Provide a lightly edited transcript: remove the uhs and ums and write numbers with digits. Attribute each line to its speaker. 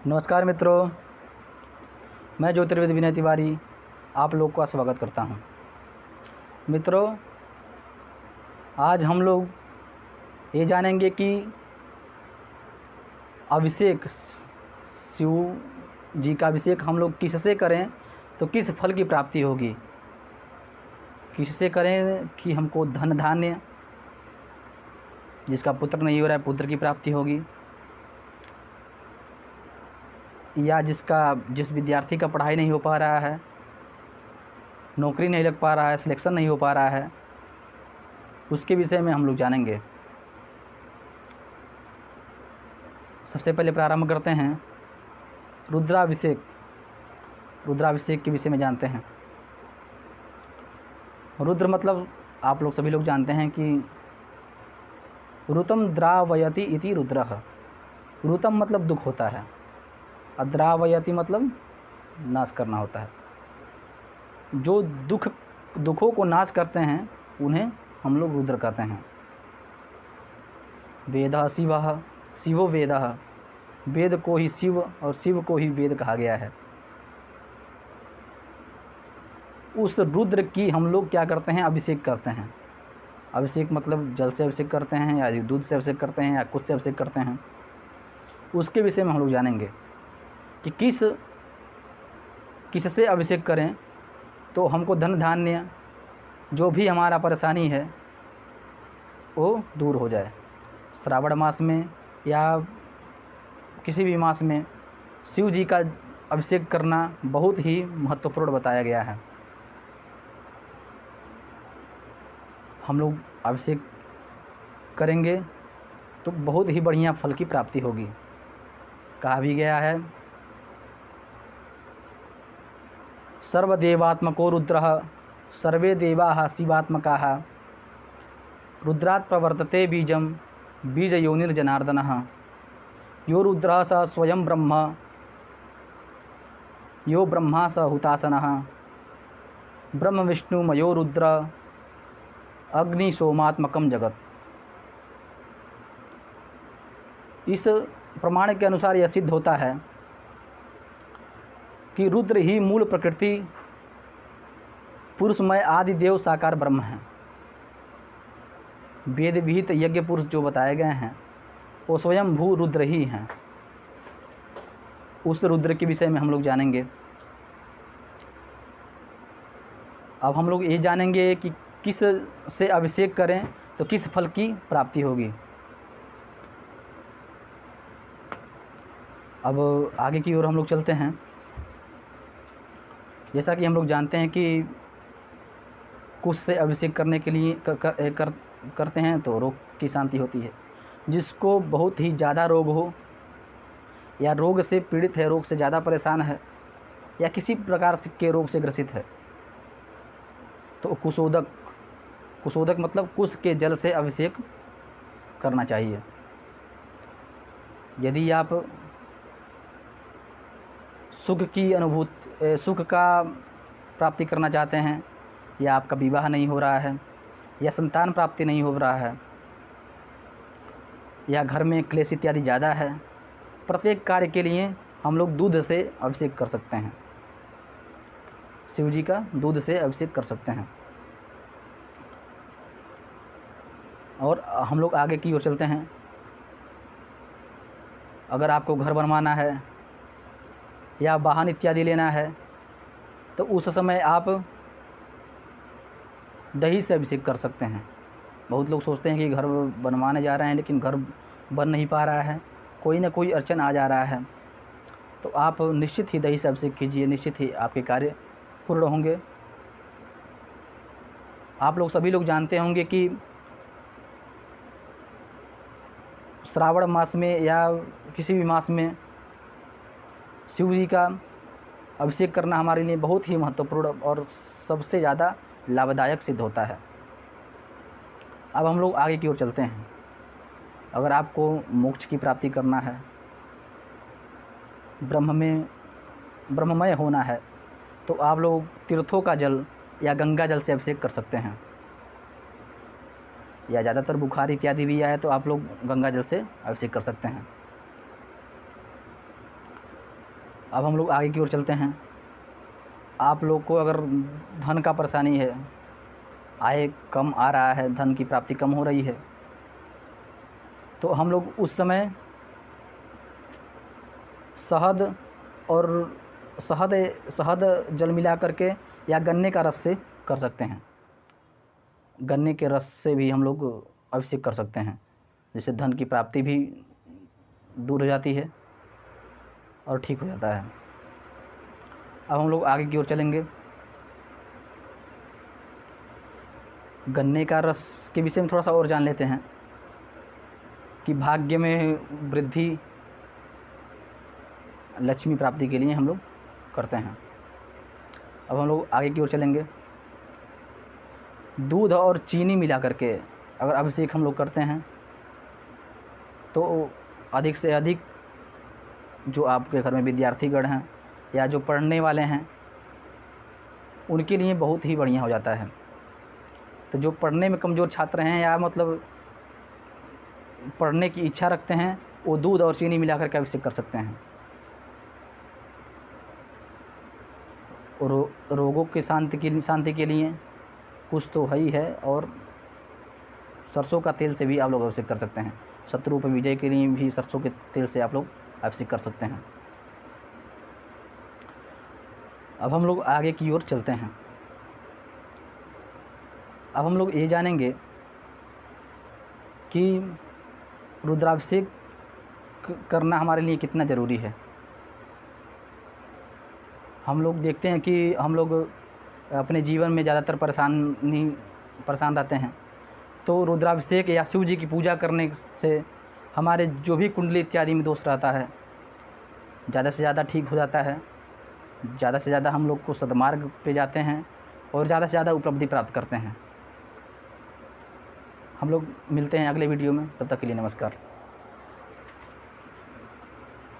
Speaker 1: नमस्कार मित्रों, मैं ज्योतिर्वेद विनय तिवारी आप लोग का स्वागत करता हूं। मित्रों, आज हम लोग ये जानेंगे कि अभिषेक, शिव जी का अभिषेक हम लोग किससे करें तो किस फल की प्राप्ति होगी। किससे करें कि हमको धन धान्य, जिसका पुत्र नहीं हो रहा है पुत्र की प्राप्ति होगी, या जिस विद्यार्थी का पढ़ाई नहीं हो पा रहा है, नौकरी नहीं लग पा रहा है, सिलेक्शन नहीं हो पा रहा है, उसके विषय में हम लोग जानेंगे। सबसे पहले प्रारंभ करते हैं रुद्राभिषेक के विषय में जानते हैं। रुद्र मतलब आप लोग सभी लोग जानते हैं कि ऋतम द्रावयति इति रुद्रः। ऋतम मतलब दुख होता है, अद्रावयति मतलब नाश करना होता है। जो दुखों को नाश करते हैं उन्हें हम लोग रुद्र कहते हैं। वेदः शिवः, शिवो वेदः, वेद को ही शिव और शिव को ही वेद कहा गया है। उस रुद्र की हम लोग क्या करते हैं, अभिषेक करते हैं। अभिषेक मतलब जल से अभिषेक करते हैं या दूध से अभिषेक करते हैं या कुछ से अभिषेक करते हैं। उसके विषय में हम लोग जानेंगे कि किससे अभिषेक करें तो हमको धन धान्य, जो भी हमारा परेशानी है वो दूर हो जाए। श्रावण मास में या किसी भी मास में शिव जी का अभिषेक करना बहुत ही महत्वपूर्ण बताया गया है। हम लोग अभिषेक करेंगे तो बहुत ही बढ़िया फल की प्राप्ति होगी। कहा भी गया है, सर्वदेवात्मको रुद्रः सर्वे देवाः शिवात्मकाः रुद्रात् प्रवर्तते बीजं बीजयोनिर्जनार्दनः यो रुद्रः स स्वयं ब्रह्म यो ब्रह्मा स हुतासनः ब्रह्म विष्णुमयो रुद्र अग्नि सोमात्मकम जगत। इस प्रमाण के अनुसार यह सिद्ध होता है कि रुद्र ही मूल प्रकृति पुरुषमय आदि देव साकार ब्रह्म है। वेद विहित यज्ञ पुरुष जो बताए गए हैं वो स्वयं भू रुद्र ही हैं। उस रुद्र के विषय में हम लोग जानेंगे। अब हम लोग ये जानेंगे कि किस से अभिषेक करें तो किस फल की प्राप्ति होगी। अब आगे की ओर हम लोग चलते हैं। जैसा कि हम लोग जानते हैं कि कुश से अभिषेक करने के लिए करते हैं तो रोग की शांति होती है। जिसको बहुत ही ज़्यादा रोग हो या रोग से पीड़ित है, रोग से ज़्यादा परेशान है या किसी प्रकार के रोग से ग्रसित है तो कुशोदक मतलब कुश के जल से अभिषेक करना चाहिए। यदि आप सुख का प्राप्ति करना चाहते हैं या आपका विवाह नहीं हो रहा है या संतान प्राप्ति नहीं हो रहा है या घर में क्लेश इत्यादि ज़्यादा है, प्रत्येक कार्य के लिए हम लोग दूध से अभिषेक कर सकते हैं। शिव जी का दूध से अभिषेक कर सकते हैं। और हम लोग आगे की ओर चलते हैं। अगर आपको घर बनवाना है या वाहन इत्यादि लेना है तो उस समय आप दही से अभिषेक कर सकते हैं। बहुत लोग सोचते हैं कि घर बनवाने जा रहे हैं लेकिन घर बन नहीं पा रहा है, कोई ना कोई अड़चन आ जा रहा है, तो आप निश्चित ही दही से अभिषेक कीजिए, निश्चित ही आपके कार्य पूर्ण होंगे। आप लोग सभी लोग जानते होंगे कि श्रावण मास में या किसी भी मास में शिव जी का अभिषेक करना हमारे लिए बहुत ही महत्वपूर्ण और सबसे ज़्यादा लाभदायक सिद्ध होता है। अब हम लोग आगे की ओर चलते हैं। अगर आपको मोक्ष की प्राप्ति करना है, ब्रह्ममय होना है, तो आप लोग तीर्थों का जल या गंगा जल से अभिषेक कर सकते हैं। या ज़्यादातर बुखार इत्यादि भी आए तो आप लोग गंगा जल से अभिषेक कर सकते हैं। अब हम लोग आगे की ओर चलते हैं। आप लोग को अगर धन का परेशानी है, आय कम आ रहा है, धन की प्राप्ति कम हो रही है, तो हम लोग उस समय शहद जल मिला करके या गन्ने का रस से कर सकते हैं। गन्ने के रस से भी हम लोग अभिषेक कर सकते हैं, जिससे धन की प्राप्ति भी दूर हो जाती है और ठीक हो जाता है। अब हम लोग आगे की ओर चलेंगे। गन्ने का रस के विषय में थोड़ा सा और जान लेते हैं कि भाग्य में वृद्धि, लक्ष्मी प्राप्ति के लिए हम लोग करते हैं। अब हम लोग आगे की ओर चलेंगे। दूध और चीनी मिला करके अगर अभिषेक हम लोग करते हैं तो अधिक से अधिक जो आपके घर में विद्यार्थीगण हैं या जो पढ़ने वाले हैं, उनके लिए बहुत ही बढ़िया हो जाता है। तो जो पढ़ने में कमज़ोर छात्र हैं या मतलब पढ़ने की इच्छा रखते हैं, वो दूध और चीनी मिला करके अभिषेक कर सकते हैं। रोगों की शांति के लिए कुछ तो है ही है, और सरसों का तेल से भी आप लोग अभिषेक कर सकते हैं। शत्रु पर विजय के लिए भी सरसों के तेल से आप लोग अभिषेक कर सकते हैं। अब हम लोग आगे की ओर चलते हैं। अब हम लोग ये जानेंगे कि रुद्राभिषेक करना हमारे लिए कितना ज़रूरी है। हम लोग देखते हैं कि हम लोग अपने जीवन में ज़्यादातर परेशान रहते हैं, तो रुद्राभिषेक या शिव जी की पूजा करने से हमारे जो भी कुंडली इत्यादि में दोष रहता है, ज़्यादा से ज़्यादा ठीक हो जाता है। ज़्यादा से ज़्यादा हम लोग को सद्मार्ग पे जाते हैं और ज़्यादा से ज़्यादा उपलब्धि प्राप्त करते हैं। हम लोग मिलते हैं अगले वीडियो में, तब तक के लिए नमस्कार।